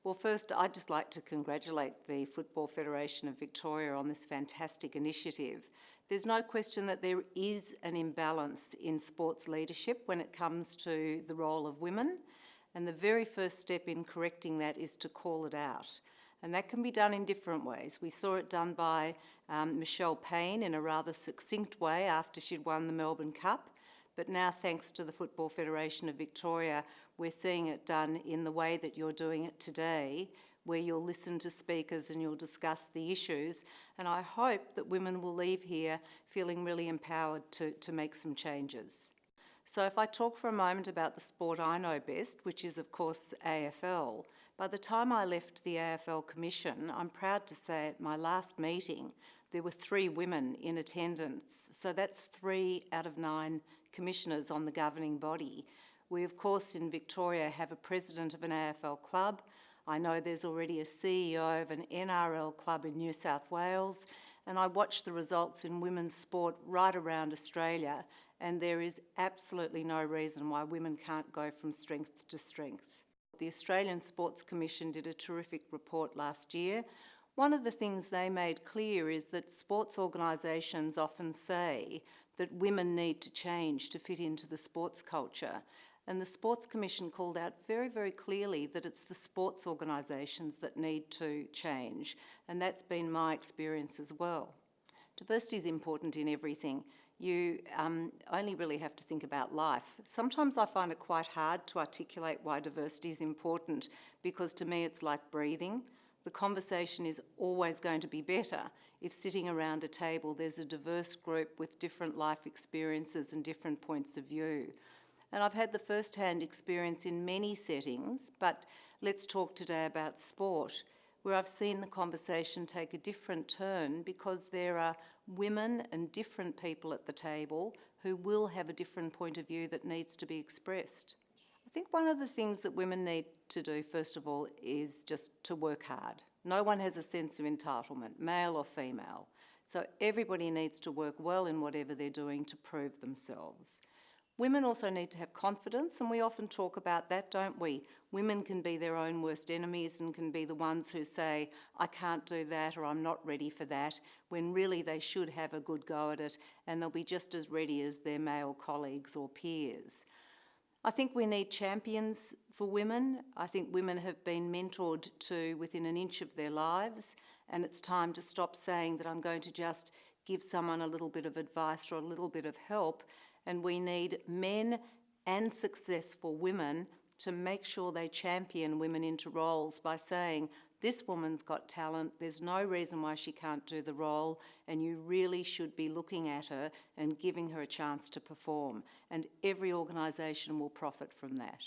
Well, first, I'd just like to congratulate the Football Federation of Victoria on this fantastic initiative. There's no question that there is an imbalance in sports leadership when it comes to the role of women, and the very first step in correcting that is to call it out. And that can be done in different ways. We saw it done by Michelle Payne in a rather succinct way after she'd won the Melbourne Cup, but now thanks to the Football Federation of Victoria, we're seeing it done in the way that you're doing it today, where you'll listen to speakers and you'll discuss the issues. And I hope that women will leave here feeling really empowered to make some changes. So if I talk for a moment about the sport I know best, which is of course AFL, by the time I left the AFL Commission, I'm proud to say at my last meeting, there were 3 women in attendance. So that's 3 out of 9 commissioners on the governing body. We, of course, in Victoria have a president of an AFL club. I know there's already a CEO of an NRL club in New South Wales, and I watch the results in women's sport right around Australia, and there is absolutely no reason why women can't go from strength to strength. The Australian Sports Commission did a terrific report last year. One of the things they made clear is that sports organisations often say that women need to change to fit into the sports culture. And the Sports Commission called out very, very clearly that it's the sports organisations that need to change. And that's been my experience as well. Diversity is important in everything. You only really have to think about life. Sometimes I find it quite hard to articulate why diversity is important, because to me it's like breathing. The conversation is always going to be better if sitting around a table there's a diverse group with different life experiences and different points of view. And I've had the first-hand experience in many settings, but let's talk today about sport, where I've seen the conversation take a different turn because there are women and different people at the table who will have a different point of view that needs to be expressed. I think one of the things that women need to do, first of all, is just to work hard. No one has a sense of entitlement, male or female. So everybody needs to work well in whatever they're doing to prove themselves. Women also need to have confidence, and we often talk about that, don't we? Women can be their own worst enemies and can be the ones who say, I can't do that or I'm not ready for that, when really they should have a good go at it and they'll be just as ready as their male colleagues or peers. I think we need champions for women. I think women have been mentored to within an inch of their lives, and it's time to stop saying that I'm going to just give someone a little bit of advice or a little bit of help. And we need men and successful women to make sure they champion women into roles by saying, this woman's got talent, there's no reason why she can't do the role, and you really should be looking at her and giving her a chance to perform. And every organisation will profit from that.